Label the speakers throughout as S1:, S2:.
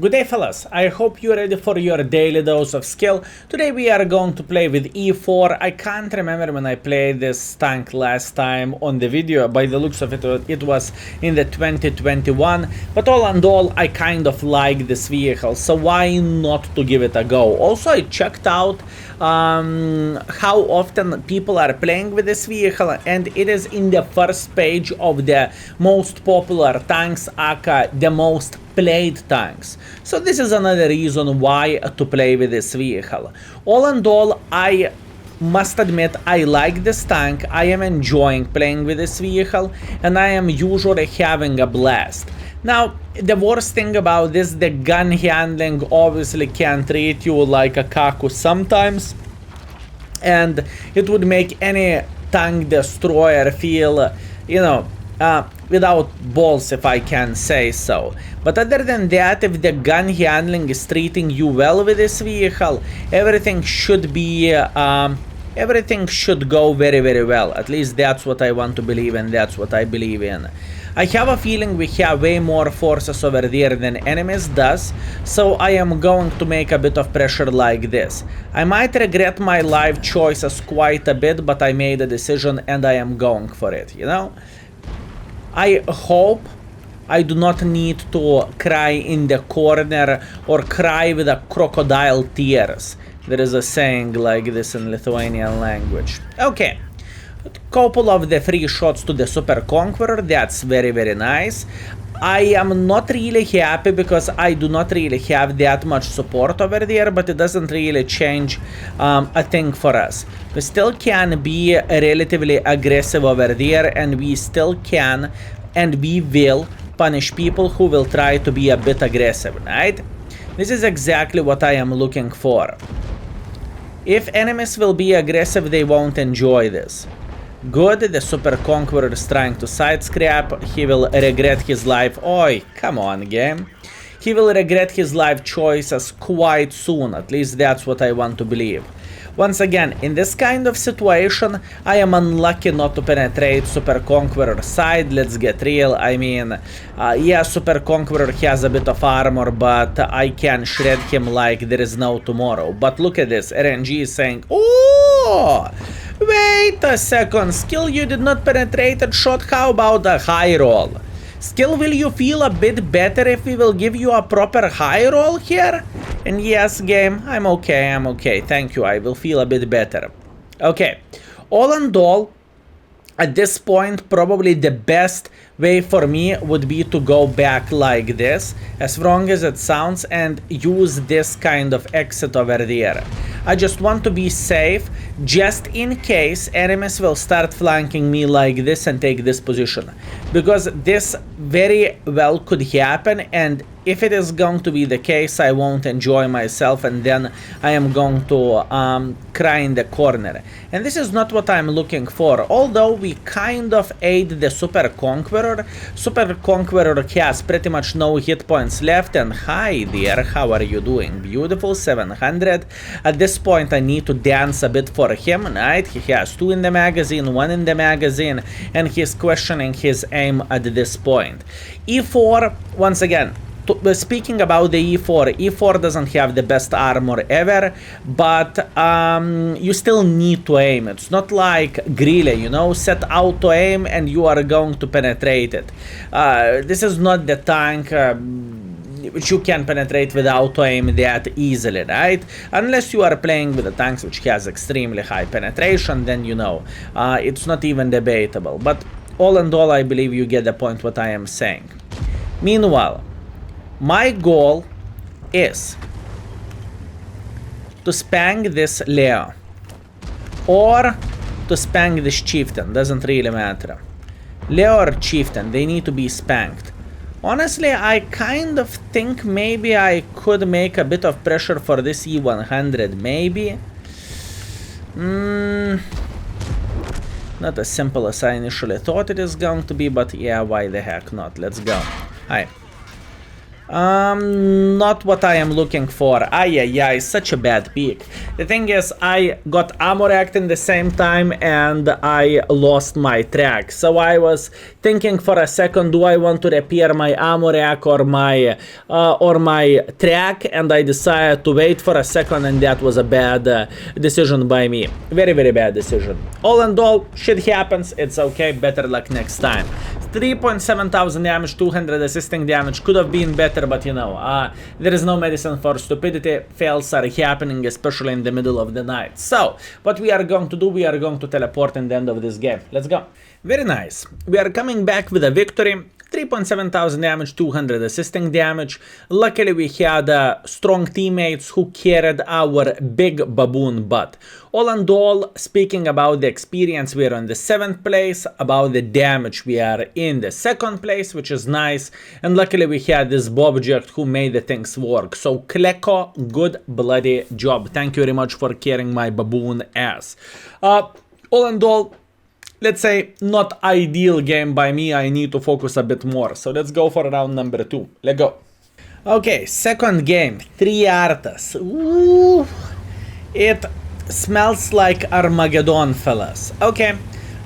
S1: Good day, fellas. I hope you're ready for your daily dose of skill. Today we are going to play with E4. I can't remember when I played this tank last time on the video. By the looks of it, it was in the 2021. But all and all, I kind of like this vehicle, so why not to give it a go? Also, I checked out how often people are playing with this vehicle, and it is in the first page of the most popular tanks, aka the most played tanks. So this is another reason why to play with this vehicle. All in all, I must admit I like this tank. I am enjoying playing with this vehicle, and I am usually having a blast. Now, the worst thing about this, the gun handling obviously can treat you like a kaku sometimes, and it would make any tank destroyer feel, without balls, if I can say so. But other than that, if the gun handling is treating you well with this vehicle, everything should be everything should go very, very well. At least that's what I want to believe, and that's what I believe in. I have a feeling we have way more forces over there than enemies does, so I am going to make a bit of pressure like this. I might regret my life choices quite a bit, but I made a decision and I am going for it, I hope I do not need to cry in the corner or cry with a crocodile tears. There is a saying like this in Lithuanian language. Okay. Couple of the free shots to the Super Conqueror, that's very, very nice. I am not really happy because I do not really have that much support over there, but it doesn't really change a thing for us. We still can be relatively aggressive over there, and we still can and we will punish people who will try to be a bit aggressive, right? This is exactly what I am looking for. If enemies will be aggressive, they won't enjoy this. Good, the Super Conqueror is trying to side scrap. He will regret his life. Oi, come on, game. He will regret his life choices quite soon. At least that's what I want to believe. Once again, in this kind of situation, I am unlucky not to penetrate Super Conqueror's side. Let's get real. I mean, yeah, Super Conqueror has a bit of armor, but I can shred him like there is no tomorrow. But look at this. RNG is saying, oh! Wait a second, Skill, you did not penetrate a shot, how about a high roll? Skill, will you feel a bit better if we will give you a proper high roll here? And yes, game, I'm okay, thank you, I will feel a bit better. Okay, all in all, at this point, probably the best way for me would be to go back like this, as wrong as it sounds, and use this kind of exit over there. I just want to be safe, just in case enemies will start flanking me like this and take this position. Because this very well could happen, and if it is going to be the case, I won't enjoy myself, and then I am going to cry in the corner. And this is not what I'm looking for. Although we kind of aid the Super Conqueror, Super Conqueror has pretty much no hit points left, and hi there, how are you doing? Beautiful, 700. At this point I need to dance a bit for him, right? He has 2 in the magazine, 1 in the magazine, and he's questioning his aim at this point. E4, once again, speaking about the E4, E4 doesn't have the best armor ever, but you still need to aim. It's not like Grille, set auto aim and you are going to penetrate it. This is not the tank which you can penetrate with auto aim that easily, right? Unless you are playing with the tanks which has extremely high penetration, then it's not even debatable. But all in all, I believe you get the point what I am saying. Meanwhile, my goal is to spank this Leo or to spank this Chieftain, doesn't really matter. Leo or Chieftain, they need to be spanked. Honestly, I kind of think maybe I could make a bit of pressure for this E100, maybe. Not as simple as I initially thought it is going to be, but yeah, why the heck not? Let's go. Hi. Not what I am looking for. Ay, such a bad pick. The thing is, I got ammo racked in the same time and I lost my track. So I was thinking for a second, do I want to repair my ammo rack or my track? And I decided to wait for a second, and that was a bad decision by me. Very, very bad decision. All in all, shit happens. It's okay. Better luck next time. 3,700 damage, 200 assisting damage. Could have been better, but you know, there is no medicine for stupidity. Fails are happening, especially in the middle of the night. So, what we are going to do, we are going to teleport in the end of this game. Let's go. Very nice. We are coming back with a victory. 3,700 damage, 200 assisting damage. Luckily, we had strong teammates who carried our big baboon butt. All in all, speaking about the experience, we are in the 7th place. About the damage, we are in the 2nd place, which is nice. And luckily, we had this Bobject who made the things work. So, Kleko, good bloody job. Thank you very much for carrying my baboon ass. All in all, let's say, not ideal game by me. I need to focus a bit more. So let's go for round number 2. Let's go. Okay, second game. 3 Artas. Ooh, it smells like Armageddon, fellas. Okay,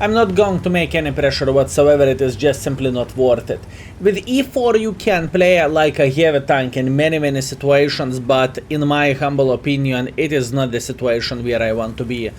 S1: I'm not going to make any pressure whatsoever. It is just simply not worth it. With E4 you can play like a heavy tank in many situations, but in my humble opinion it is not the situation where I want to be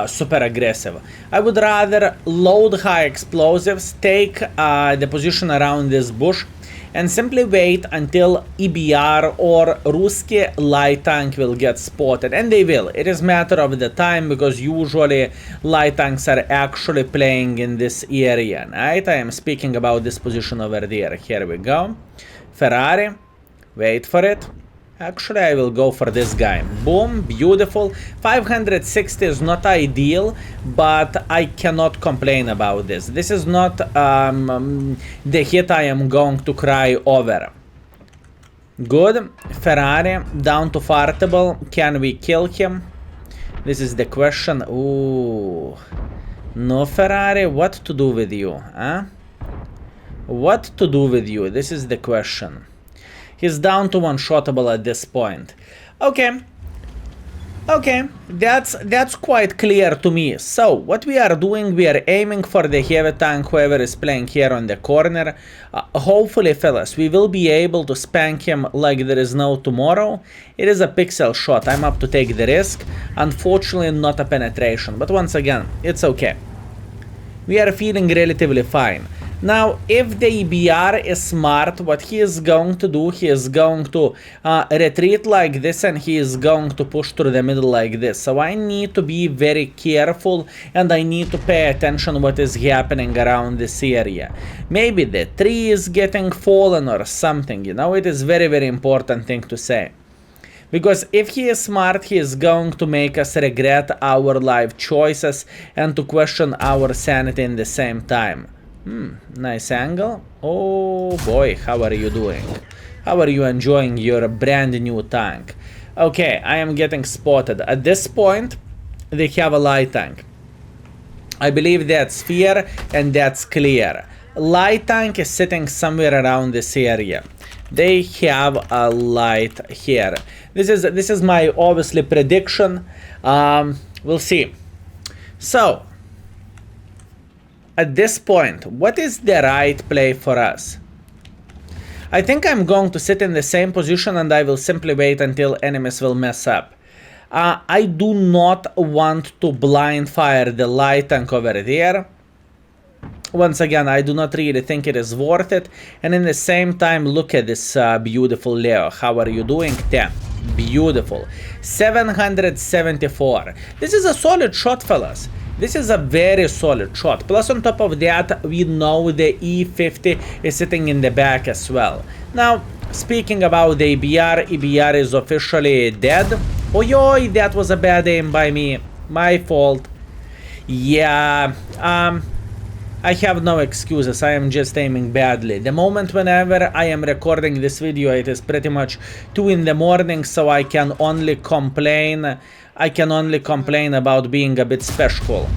S1: super aggressive. I would rather load high explosives, take the position around this bush, and simply wait until EBR or Ruski light tank will get spotted, and they will. It is a matter of the time, because usually light tanks are actually playing in this area, right? I am speaking about this position over there. Here we go. Ferrari, wait for it. Actually, I will go for this guy. Boom, beautiful. 560 is not ideal, but I cannot complain about this. This is not the hit I am going to cry over. Good. Ferrari, down to fartable. Can we kill him? This is the question. Ooh. No, Ferrari, what to do with you, huh? What to do with you? This is the question. He's down to one-shottable at this point. Okay. Okay, that's quite clear to me. So, what we are doing, we are aiming for the heavy tank, whoever is playing here on the corner. Hopefully, fellas, we will be able to spank him like there is no tomorrow. It is a pixel shot. I'm up to take the risk. Unfortunately, not a penetration. But once again, it's okay. We are feeling relatively fine. Now, if the EBR is smart, what he is going to do, he is going to retreat like this, and he is going to push through the middle like this. So I need to be very careful, and I need to pay attention what is happening around this area. Maybe the tree is getting fallen or something, you know, it is very important thing to say. Because if he is smart, he is going to make us regret our life choices and to question our sanity in the same time. Nice angle. Oh boy, how are you doing? How are you enjoying your brand new tank? Okay, I am getting spotted. At this point, they have a light tank. I believe that's fair and that's clear. Light tank is sitting somewhere around this area. They have a light here. This is my obviously prediction. We'll see. So, at this point, what is the right play for us? I think I'm going to sit in the same position and I will simply wait until enemies will mess up. I do not want to blind fire the light tank over there. Once again, I do not really think it is worth it. And in the same time, look at this beautiful Leo. How are you doing? 10. Beautiful. 774. This is a solid shot, fellas. This is a very solid shot. Plus on top of that, we know the E50 is sitting in the back as well. Now, speaking about the EBR, EBR is officially dead. Oh, yoy, that was a bad aim by me. My fault. Yeah, I have no excuses. I am just aiming badly. The moment whenever I am recording this video, it is pretty much 2 in the morning, so I can only complain. About being a bit special.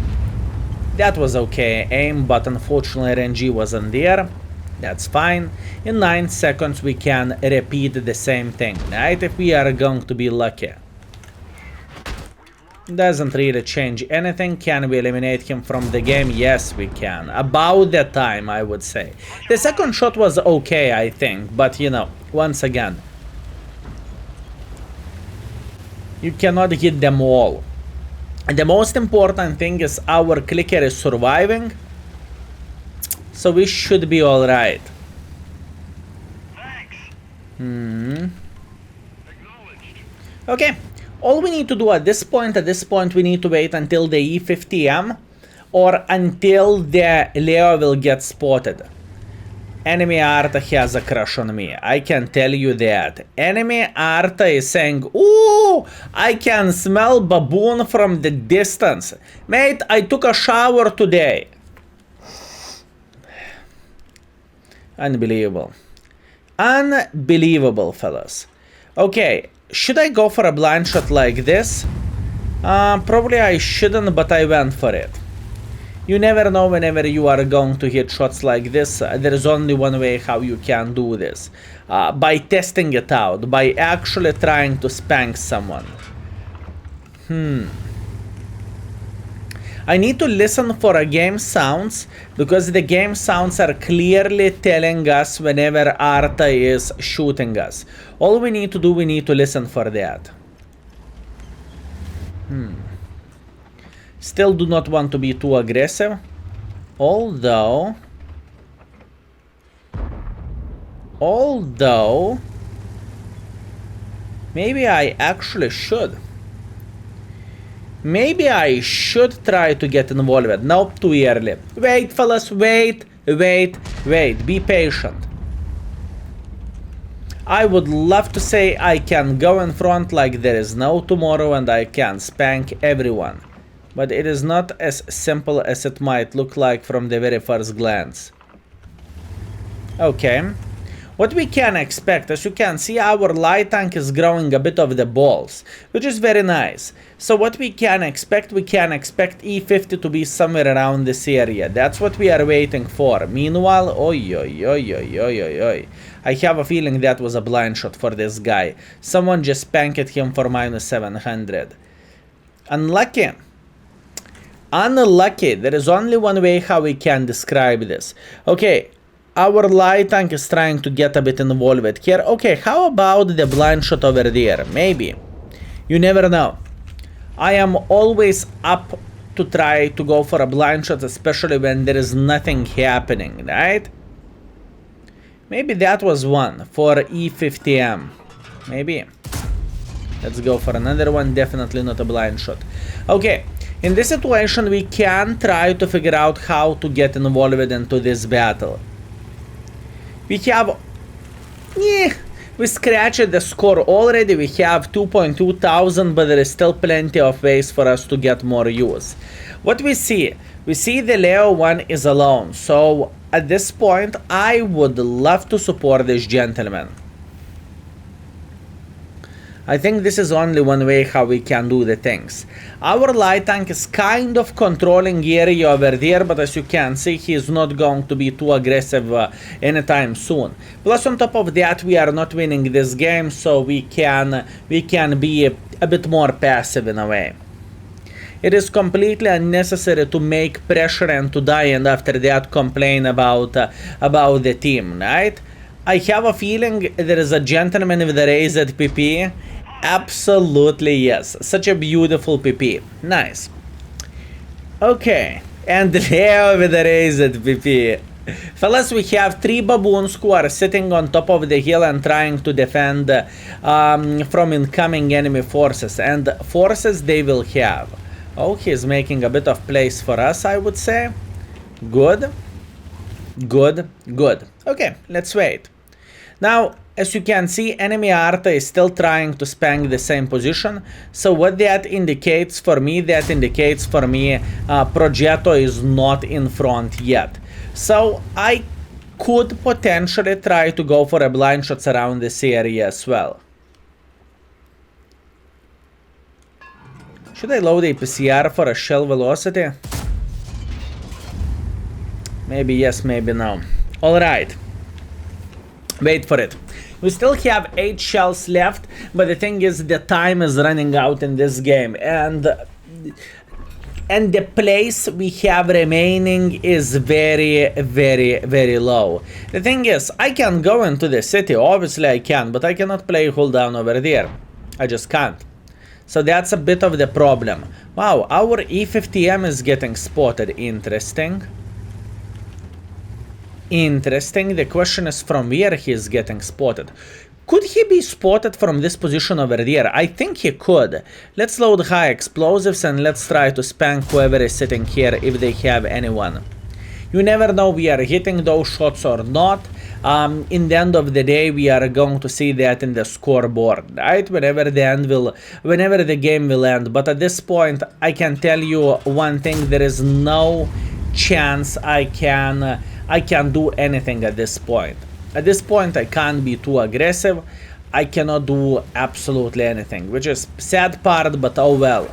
S1: That was okay aim, but unfortunately RNG wasn't there. That's fine. In 9 seconds we can repeat the same thing, right? If we are going to be lucky. Doesn't really change anything. Can we eliminate him from the game? Yes, we can. About that time, I would say. The second shot was okay, I think. But, you know, once again, you cannot hit them all. And the most important thing is our clicker is surviving. So we should be alright. Okay. All we need to do at this point, we need to wait until the E50M or until the Leo will get spotted. Enemy Arta has a crush on me, I can tell you that. Enemy Arta is saying, ooh, I can smell baboon from the distance. Mate, I took a shower today. Unbelievable. Unbelievable, fellas. Okay. Should I go for a blind shot like this? Probably I shouldn't, but I went for it. You never know whenever you are going to hit shots like this. There is only one way how you can do this. By testing it out. By actually trying to spank someone. I need to listen for a game sounds, because the game sounds are clearly telling us whenever Arta is shooting us. All we need to do, we need to listen for that. Still do not want to be too aggressive. Although, maybe I actually should. Maybe I should try to get involved. Nope, too early. Wait, fellas, wait. Be patient. I would love to say I can go in front like there is no tomorrow and I can spank everyone. But it is not as simple as it might look like from the very first glance. Okay. What we can expect, as you can see, our light tank is growing a bit of the balls, which is very nice. So what we can expect E50 to be somewhere around this area. That's what we are waiting for. Meanwhile, I have a feeling that was a blind shot for this guy. Someone just spanked him for minus 700. Unlucky. Unlucky. There is only one way how we can describe this. Okay. Our light tank is trying to get a bit involved here. Okay, how about the blind shot over there? Maybe. You never know. I am always up to try to go for a blind shot, especially when there is nothing happening, right? Maybe that was one for E50M. Maybe. Let's go for another one. Definitely not a blind shot. Okay. In this situation, we can try to figure out how to get involved into this battle. We have, we scratched the score already. We have 2.2 thousand, but there is still plenty of ways for us to get more use. What we see the Leo one is alone. So at this point, I would love to support this gentleman. I think this is only one way how we can do the things. Our light tank is kind of controlling area over there, but as you can see, he is not going to be too aggressive anytime soon. Plus on top of that, we are not winning this game, so we can be a bit more passive in a way. It is completely unnecessary to make pressure and to die and after that complain about the team, right? I have a feeling there is a gentleman with a raised PP. Absolutely yes. Such a beautiful PP. Nice. Okay. And Leo with a raised PP. Fellas, we have 3 baboons who are sitting on top of the hill and trying to defend from incoming enemy forces. And forces they will have. Oh, he's making a bit of place for us, I would say. Good. Good. Okay, let's wait. Now, as you can see, enemy Arta is still trying to spank the same position. So what that indicates for me, Progetto is not in front yet. So I could potentially try to go for a blind shots around this area as well. Should I load a PCR for a shell velocity? Maybe yes, maybe no. Alright. Wait for it. We still have 8 shells left, but the thing is the time is running out in this game, and the place we have remaining is very, very, very low. The thing is, I can go into the city, obviously I can, but I cannot play hold down over there. I just can't. So that's a bit of the problem. Wow, our E50M is getting spotted. Interesting. Interesting. The question is from where he is getting spotted. Could he be spotted from this position over there? I think he could. Let's load high explosives and let's try to spank whoever is sitting here if they have anyone. You never know we are hitting those shots or not. In the end of the day, we are going to see that in the scoreboard, right? Whenever the game will end. But at this point, I can tell you one thing: there is no chance I can do anything at this point. At this point, I can't be too aggressive. I cannot do absolutely anything, which is sad part, but oh well.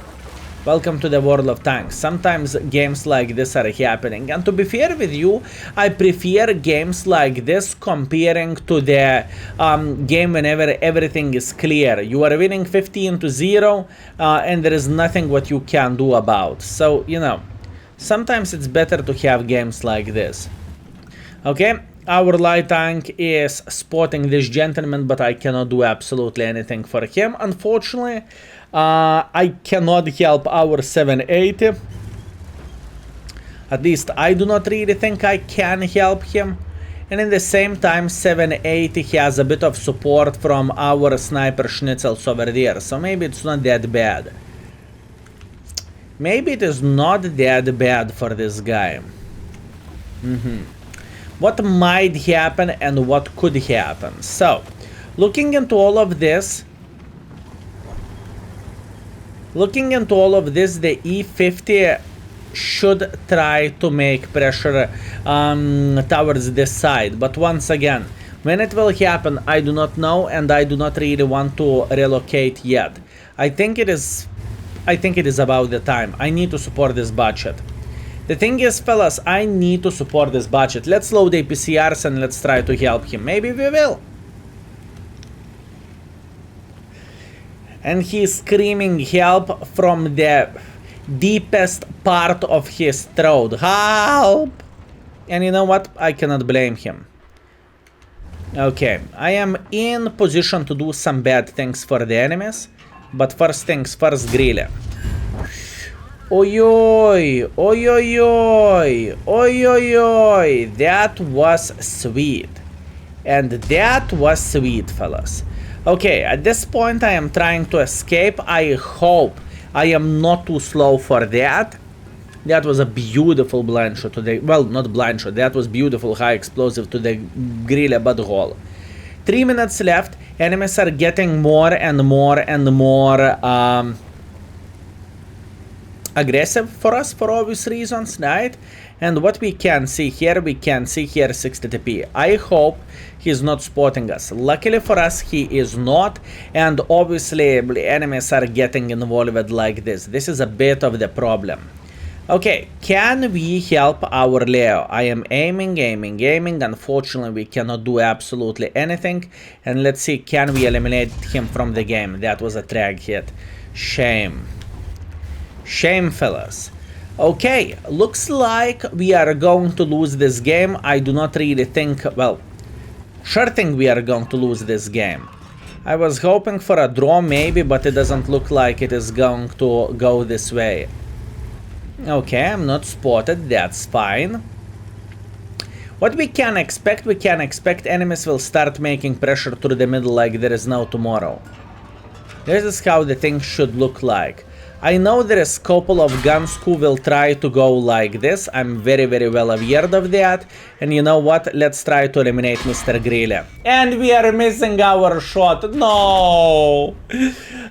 S1: Welcome to the world of tanks. Sometimes games like this are happening, and to be fair with you, I prefer games like this comparing to the game whenever everything is clear. You are winning 15-0, and there is nothing what you can do about. So, you know, sometimes it's better to have games like this. Okay, our light tank is spotting this gentleman, but I cannot do absolutely anything for him. Unfortunately, I cannot help our 780. At least I do not really think I can help him. And in the same time, 780 has a bit of support from our sniper schnitzels over there. So maybe it's not that bad. Maybe it is not that bad for this guy. What might happen and what could happen. So, looking into all of this, the E50 should try to make pressure towards this side. But once again, when it will happen, I do not know, and I do not really want to relocate yet. I think it is about the time. I need to support this budget. The thing is, fellas, I need to support this budget. Let's load APCRs and let's try to help him. Maybe we will. And he's screaming help from the deepest part of his throat. Help! And you know what? I cannot blame him. Okay, I am in position to do some bad things for the enemies. But first things first, Grille. Oi oi, oi oi oi, oi oi oi, that was sweet. And that was sweet, fellas. Okay, at this point I am trying to escape. I hope I am not too slow for that. That was a beautiful blind shot to the, well, not blind shot, that was beautiful high explosive to the Grille butthole. 3 minutes left, enemies are getting more and more and more aggressive for us for obvious reasons, right? And what we can see here 60 TP. I hope he's not spotting us. Luckily for us, he is not, and obviously enemies are getting involved like this. This is a bit of the problem. Okay, can we help our Leo? I am aiming. Unfortunately, we cannot do absolutely anything. And let's see, can we eliminate him from the game? That was a drag hit. Shame. Shame, fellas. Okay, looks like we are going to lose this game. I do not really think, well, sure thing we are going to lose this game. I was hoping for a draw maybe, but it doesn't look like it is going to go this way. Okay, I'm not spotted, that's fine. What we can expect enemies will start making pressure through the middle like there is no tomorrow. This is how the thing should look like. I know there is a couple of guns who will try to go like this. I'm very, very well aware of that. And you know what? Let's try to eliminate Mr. Grille. And we are missing our shot. No!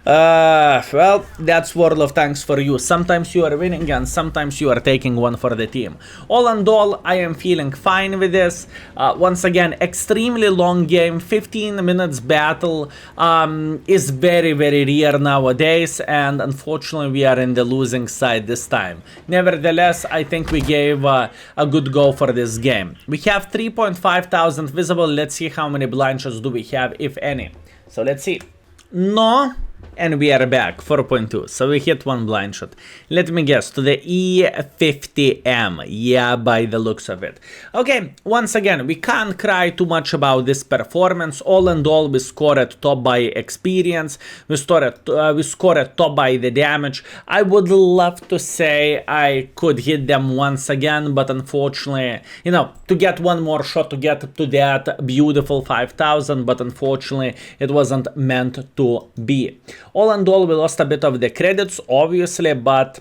S1: Well, that's World of Tanks for you. Sometimes you are winning and sometimes you are taking one for the team. All in all, I am feeling fine with this. Once again, extremely long game. 15 minutes battle is very, very rare nowadays. And unfortunately, unfortunately we are in the losing side this time. Nevertheless, I think we gave a good go for this game. We have 3.5 thousand visible. Let's see how many blind shots do we have, if any. So let's see. No. And we are back, 4.2, so we hit one blind shot. Let me guess, to the E50M, yeah, by the looks of it. Okay, once again, we can't cry too much about this performance. All in all, we scored top by experience, we scored top by the damage. I would love to say I could hit them once again, but unfortunately, you know, to get one more shot to get to that beautiful 5,000, but unfortunately, it wasn't meant to be. All in all, we lost a bit of the credits, obviously, but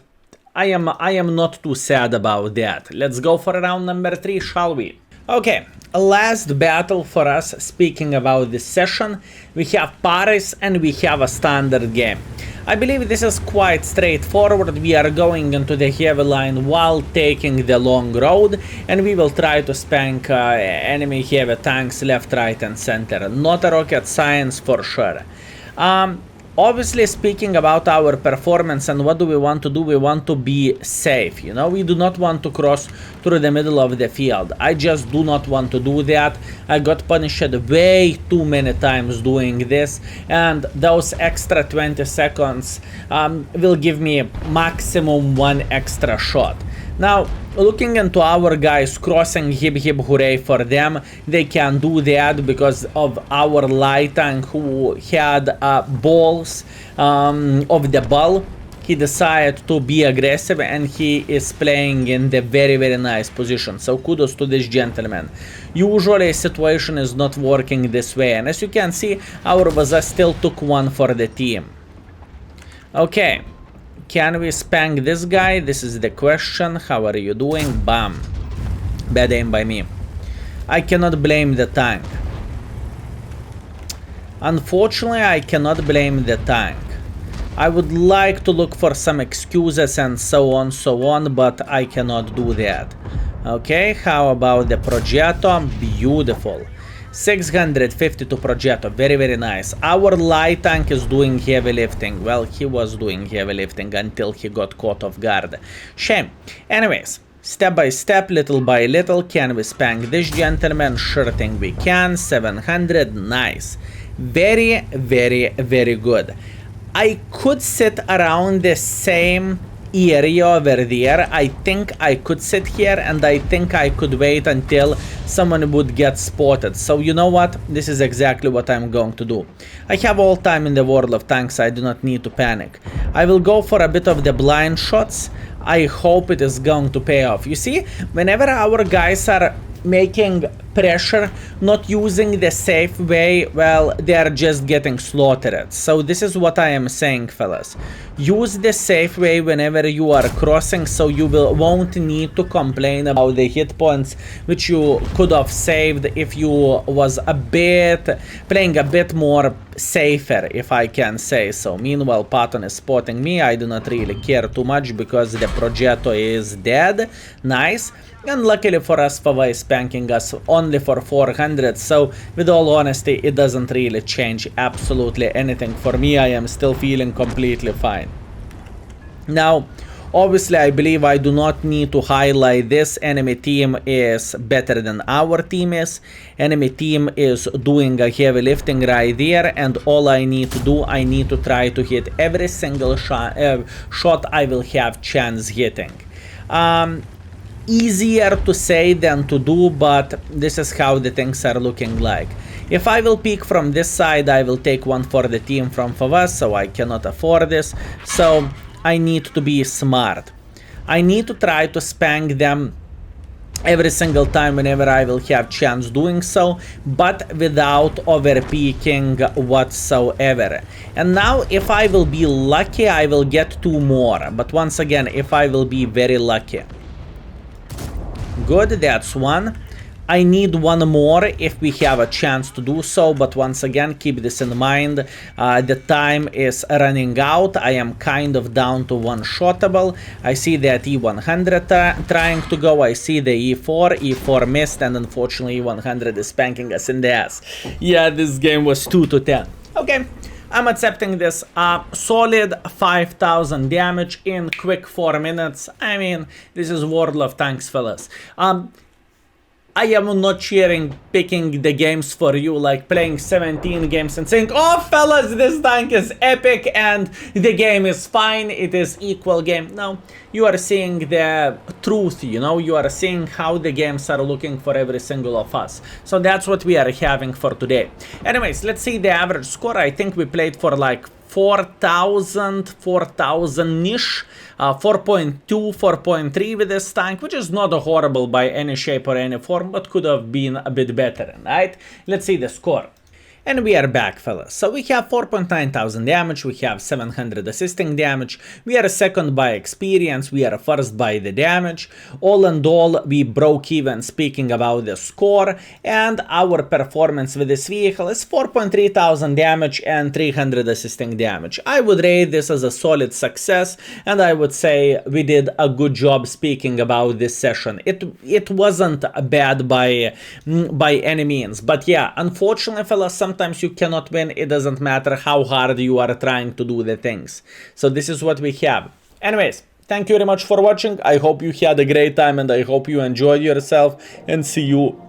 S1: I am not too sad about that. Let's go for round number 3, shall we? Okay, last battle for us, speaking about this session. We have Paris and we have a standard game. I believe this is quite straightforward. We are going into the heavy line while taking the long road, and we will try to spank enemy heavy tanks left, right and center. Not a rocket science for sure. Obviously, speaking about our performance and what do we want to do, we want to be safe, you know, we do not want to cross through the middle of the field. I just do not want to do that. I got punished way too many times doing this, and those extra 20 seconds will give me maximum one extra shot. Now, looking into our guys crossing, hip hip hooray for them. They can do that because of our light tank who had balls of the ball. He decided to be aggressive and he is playing in the very nice position. So kudos to this gentleman. Usually situation is not working this way, and as you can see, our Vaza still took one for the team. Okay. Can we spank this guy? This is the question. How are you doing? Bam. Bad aim by me. I cannot blame the tank. Unfortunately, I cannot blame the tank. I would like to look for some excuses and so on, but I cannot do that. Okay, how about the Progetto? Beautiful. 652 Progetto, very nice. Our light tank is doing heavy lifting. Well, he was doing heavy lifting until he got caught off guard. Shame. Anyways, step by step, little by little, can we spank this gentleman? Sure thing we can. 700, nice. Very good. I could sit around the same area over there. I think I could sit here and I think I could wait until someone would get spotted. So you know what? This is exactly what I'm going to do. I have all time in the world of tanks. I do not need to panic. I will go for a bit of the blind shots. I hope it is going to pay off. You see, whenever our guys are making pressure, not using the safe way, well, they are just getting slaughtered. So this is what I am saying, fellas. Use the safe way whenever you are crossing, so you won't need to complain about the hit points which you could have saved if you was playing a bit more safer, if I can say so. Meanwhile, Patton is spotting me. I do not really care too much because the Progetto is dead. Nice. And luckily for us, Fava is spanking us only for 400, so with all honesty, it doesn't really change absolutely anything for me. I am still feeling completely fine. Now, obviously, I believe I do not need to highlight this. Enemy team is better than our team is. Enemy team is doing a heavy lifting right there, and all I need to do, I need to try to hit every single shot I will have chance hitting. Easier to say than to do, but this is how the things are looking like. If I will peek from this side, I will take one for the team from Favas, so I cannot afford this. So I need to be smart. I need to try to spank them every single time whenever I will have chance doing so, but without over peeking whatsoever. And now if I will be lucky, I will get two more. But once again, if I will be very lucky. Good, that's one. I need one more if we have a chance to do so, but once again, keep this in mind. The time is running out. I am kind of down to one shotable. I see that E100 trying to go. I see the E4. E4 missed, and unfortunately E100 is spanking us in the ass. Yeah, this game was 2 to 10. Okay. I'm accepting this solid 5000 damage in quick 4 minutes. I mean, this is World of Tanks, fellas. I am not cheering, picking the games for you, like playing 17 games and saying, oh fellas, this tank is epic and the game is fine, it is equal game. No, you are seeing the truth, you know, you are seeing how the games are looking for every single of us. So that's what we are having for today. Anyways, let's see the average score. I think we played for like 4,000-ish, 4.2, 4.3 with this tank, which is not horrible by any shape or any form, but could have been a bit better, right? Let's see the score. And we are back, fellas. So we have 4.9 thousand damage, we have 700 assisting damage, we are second by experience, we are first by the damage. All in all, we broke even speaking about the score, and our performance with this vehicle is 4.3 thousand damage and 300 assisting damage. I would rate this as a solid success, and I would say we did a good job speaking about this session. It wasn't bad by any means, but yeah, unfortunately, fellas, sometimes you cannot win. It doesn't matter how hard you are trying to do the things. So this is what we have. Anyways, thank you very much for watching. I hope you had a great time and I hope you enjoyed yourself, and see you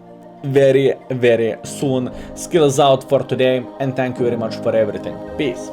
S1: very, very soon. Skills out for today, and thank you very much for everything. Peace.